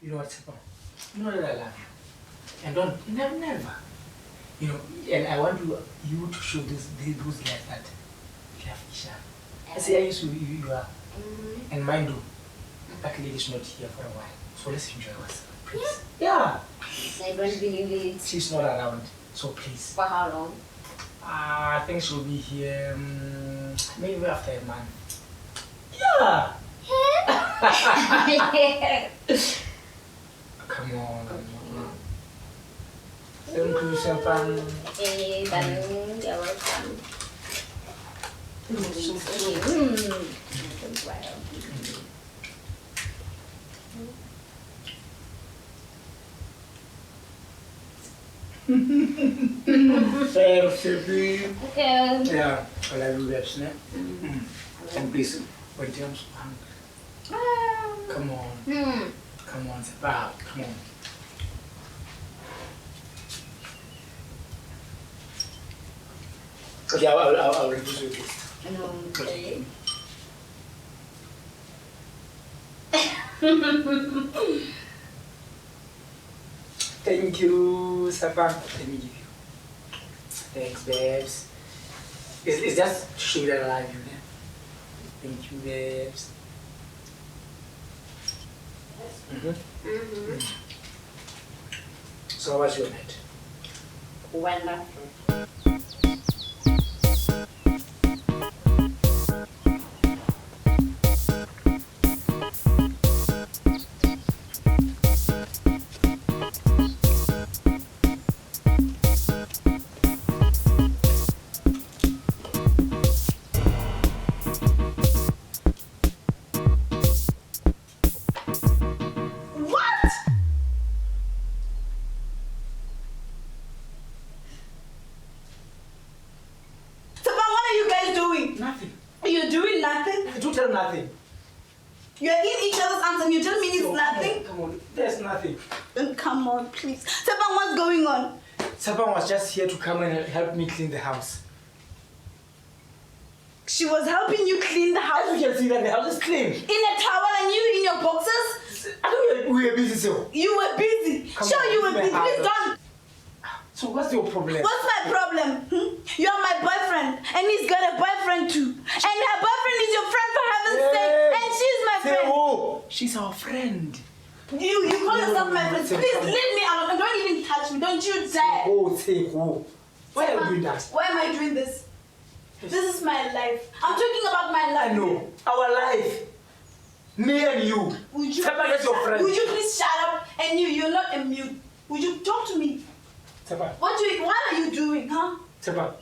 You know what, Sepa? You know that I love you. And don't, never. You know, and I want you to show those guys that you have each other. I say, I used to, you are. And mind you, that lady's not here for a while. So let's enjoy ourselves, please. Yeah. I don't believe it. She's not around, so please. For how long? I think she'll be here maybe after a month. Yeah. Come on. Thank you, Sepan. Okay, then you're welcome. Thanks, Sepi. Okay. Yeah, I love you, babes. And please, when James come on. Come on, Sepa. Come on. Okay, I'll reduce your taste. Okay. Thank you, Sepa. Let me give you. Thanks, babes. It's just to show you that I love you. Yeah? Thank you, babes. So, how was your night? Wonderful. Nothing. You're in each other's arms and you tell me it's nothing? Come on, there's nothing. Then come on, please. Sepan, what's going on? Sepan was just here to come and help me clean the house. She was helping you clean the house? As you can see that the house is clean. In a towel and you in your boxes? I thought we were busy, so. You were busy. You were busy. Please don't. So what's your problem? What's my problem? You're my boyfriend and he's got a boyfriend too. And her boyfriend is your friend for heaven's sake. And she's my friend. Oh, she's our friend. You call yourself my friend. Please leave me alone. Don't even touch me. Don't you dare. Oh, say who? Why are you doing that? Why am I doing this? This is my life. I'm talking about my life. I know. Our life. Me and you. Would you Sepa, that's your friend. Would you please shut up? And you're not a mute. Would you talk to me? Sepa. What are you doing, huh? Sepa.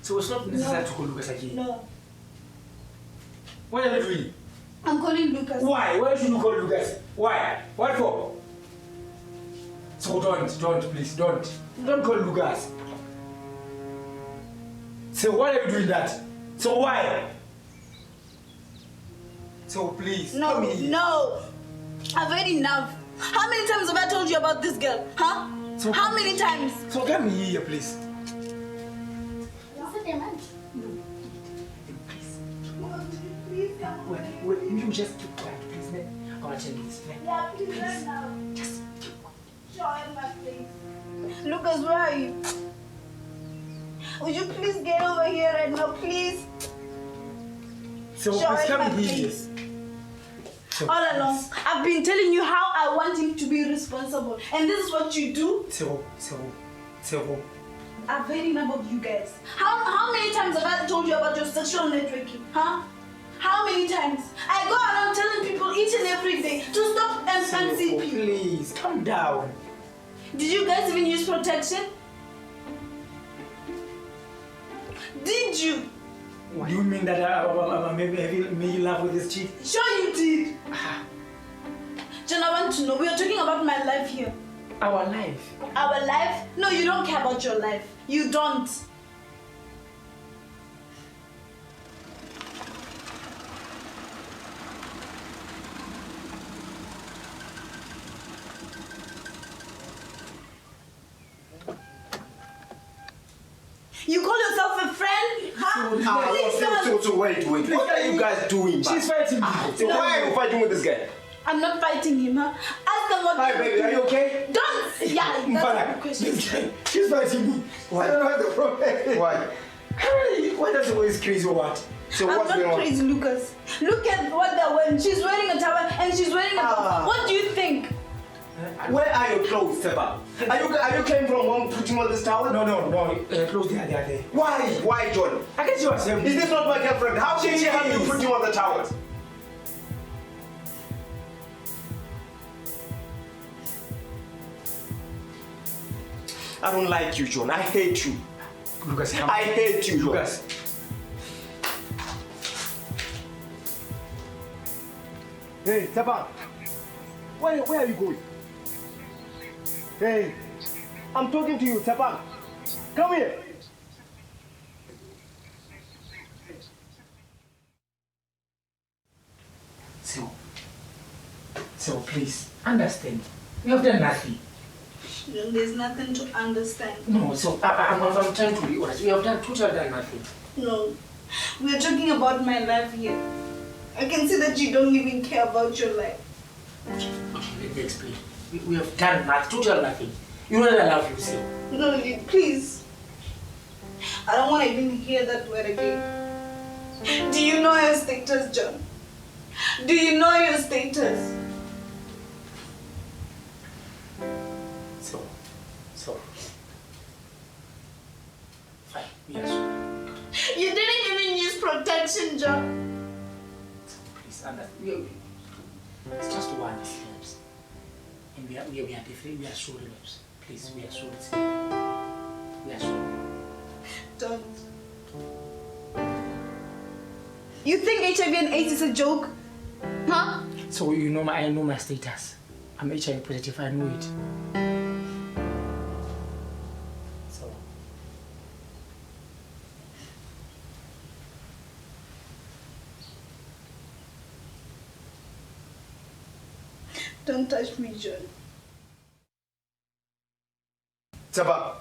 So it's not necessary to call Lucas again? No. What are you doing? I'm calling Lucas. Why? Why should you call Lucas? Why? What for? So don't, please, don't. Don't call Lucas. So why are you doing that? So why? So please, no. I've had enough. How many times have I told you about this girl? Huh? So how many times? So get me here, please. Please come Wait, you just keep quiet, please. I want to tell you this. Yeah, please right now. Just keep quiet. Show him my face. Lucas, where are you? Would you please get over here right now, please? So please come here. All along, I've been telling you how I want him to be responsible. And this is what you do? So. I've heard enough of you guys. How many times have I told you about your sexual networking? Huh? How many times? I go around telling people each and every day to stop and fancy people. Please, calm down. Did you guys even use protection? Did you? Do you mean that maybe made you laugh with this chick? Sure you did. John, I want to know. We are talking about my life here. Our life? Our life? No, you don't care about your life. You don't. You call yourself a friend? Huh? Please, So wait. What are you guys doing? She's fighting me. So why are you fighting with this guy? I'm not fighting him, huh? Ask them what. Hi, baby. Are you okay? Don't. Yeah, that's the question. She's fighting me. Why? I don't know what the problem is. Why? Why does it always crazy or what? So I'm what's not going on? crazy, Lucas. Look at what they're wearing. She's wearing a towel and she's wearing a top. What do you think? Where are your clothes, Seba? Are you came from home putting on this towel? No. Close there, there. Why, John? I can see what's happening. Is this not my girlfriend? How can she have you putting on the towels? I don't like you, John. I hate you. Lucas, come. I hate you, John. Lucas. Hey, Seba. Where are you going? Hey, I'm talking to you, Seba. Come here. So please, understand. We have done nothing. There's nothing to understand. No, so I'm trying to be honest. We have totally done nothing. No. We're talking about my life here. I can see that you don't even care about your life. Okay, let me explain. We have done nothing, totally nothing. You know that I love you, so. No, please. I don't want to even hear that word again. Do you know your status, John? Do you know your status? So. Fine, yes. You didn't even use protection, John. Please, understand. It's just one steps. And we are different. We are sorry, Labs. Please, we are sorry. We are sorry. Don't. You think HIV and AIDS is a joke? Huh? So you know I know my status. I'm HIV positive. I know it. So. Don't touch me, John. Seba,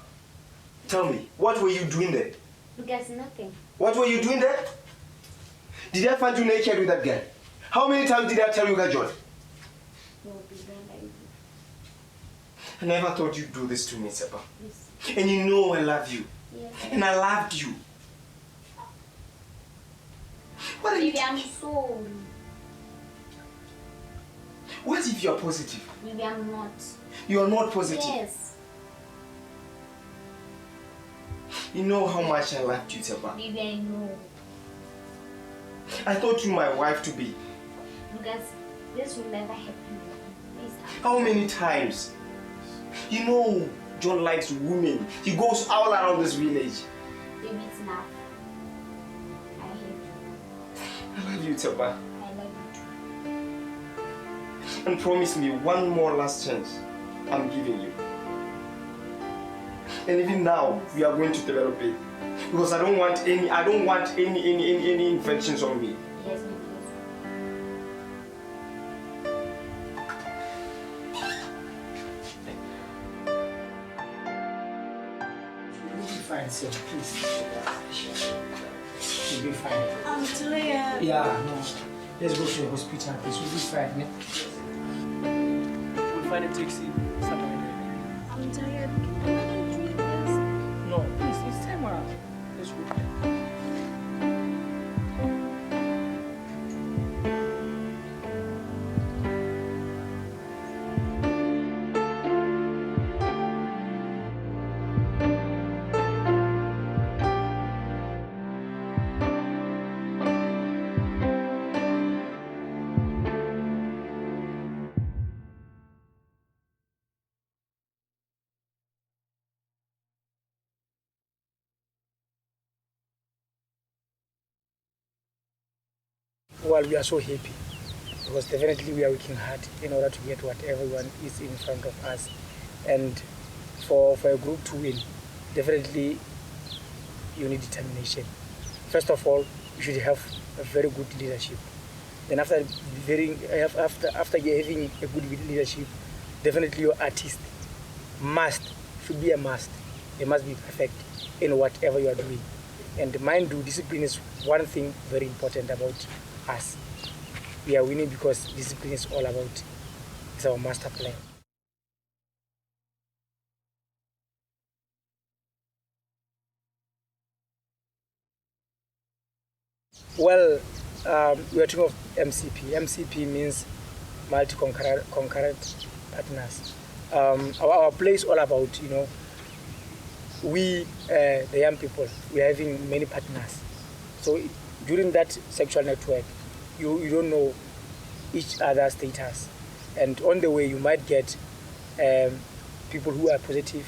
tell me, what were you doing there? Because nothing. What were you doing there? Did I find you naked with that girl? How many times did I tell you that, John? No, be done. I never thought you'd do this to me, Seba. Yes. And you know I love you. Yes. And I loved you. What are you? Maybe I'm sorry. What if you're positive? Maybe I'm not. You're not positive. Yes. You know how much I loved you, Seba. Maybe I know. I thought you my wife to be. Because this will never happen. Please. How many times? You know John likes women. He goes all around this village. Maybe it's enough. I hate you. I love you, Seba. I love you too. And promise me one more last chance I'm giving you. And even now, we are going to develop it. Because I don't want any infections on me. Yes, You'll be fine, sir. Please. You'll be fine. I'm tired. Yeah, no. Let's go to the hospital, please. We'll be fine. We'll find a taxi somewhere there. I'm tired. Can I drink this? No, please, it's time around. Let's go. Well, we are so happy because definitely we are working hard in order to get what everyone is in front of us. And for a group to win, definitely you need determination. First of all, you should have a very good leadership. Then after having a good leadership, definitely your artist should be a must. They must be perfect in whatever you are doing. And mind you, discipline is one thing very important about us. We are winning because discipline is all about, it's our master plan. Well, we are talking of MCP. MCP means multi-concurrent partners. Our play is all about, we, the young people, we are having many partners. So during that sexual network, you don't know each other's status. And on the way, you might get people who are positive,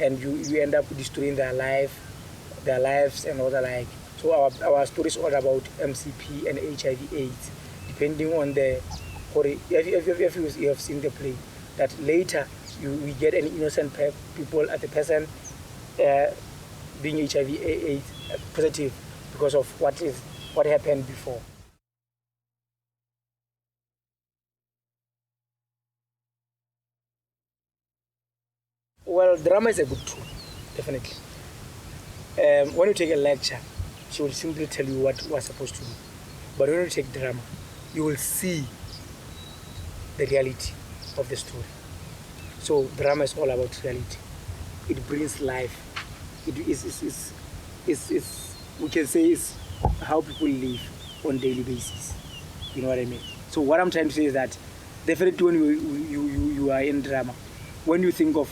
and you end up destroying their lives and all the like. So our story is all about MCP and HIV/AIDS, depending on the, if you have seen the play, that later we get an innocent people at the person being HIV/AIDS positive because of what happened before. Well, drama is a good tool, definitely. When you take a lecture, she will simply tell you what you are supposed to do. But when you take drama, you will see the reality of the story. So drama is all about reality. It brings life. It is we can say it's how people live on a daily basis. You know what I mean? So what I'm trying to say is that definitely when you are in drama, when you think of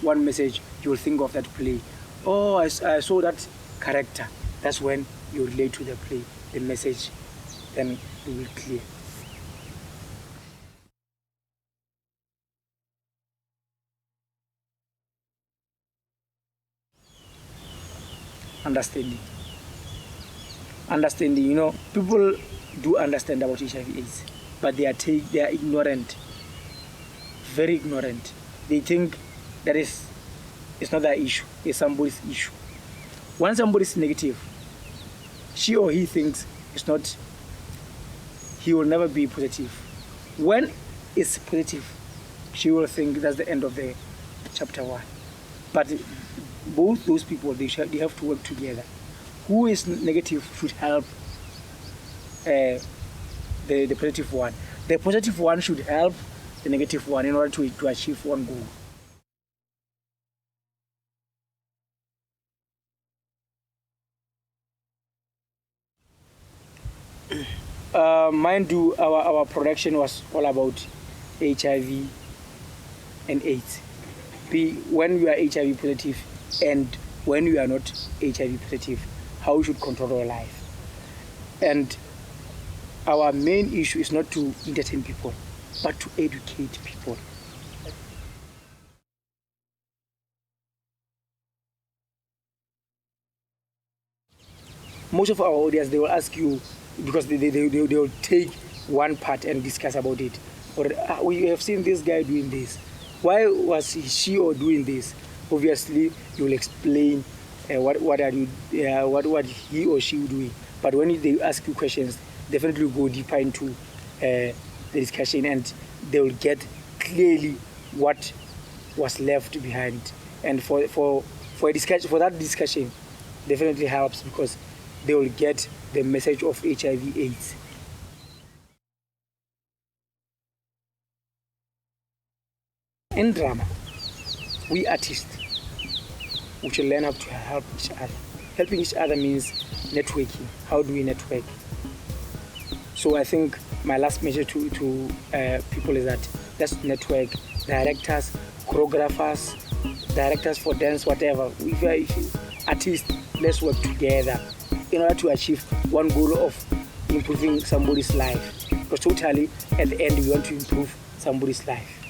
one message, you will think of that play. Oh, I saw that character. That's when you relate to the play, the message, then you will clear. Understanding, people do understand about HIV/AIDS, but they are ignorant, very ignorant. They think that it's not their issue, it's somebody's issue. When somebody is negative, she or he thinks it's not, he will never be positive. When it's positive, she will think that's the end of the chapter 1. But both those people, they have to work together. Who is negative should help the positive one. The positive one should help the negative one in order to achieve one goal. Mind you, our production was all about HIV and AIDS. When you are HIV positive and when you are not HIV positive, how you should control your life. And our main issue is not to entertain people, but to educate people. Most of our audience, they will ask you, because they will take one part and discuss about it. Or we have seen this guy doing this. Why was she or doing this? Obviously, you will explain what he or she doing. But when they ask you questions, definitely go deeper into the discussion, and they will get clearly what was left behind. And for that discussion, definitely helps because they will get the message of HIV/AIDS. In drama, we artists, we should learn how to help each other. Helping each other means networking. How do we network? So I think my last message to people is that let's network. Directors, choreographers, directors for dance, whatever. If you are artists, let's work together in order to achieve one goal of improving somebody's life. Because totally, at the end, we want to improve somebody's life.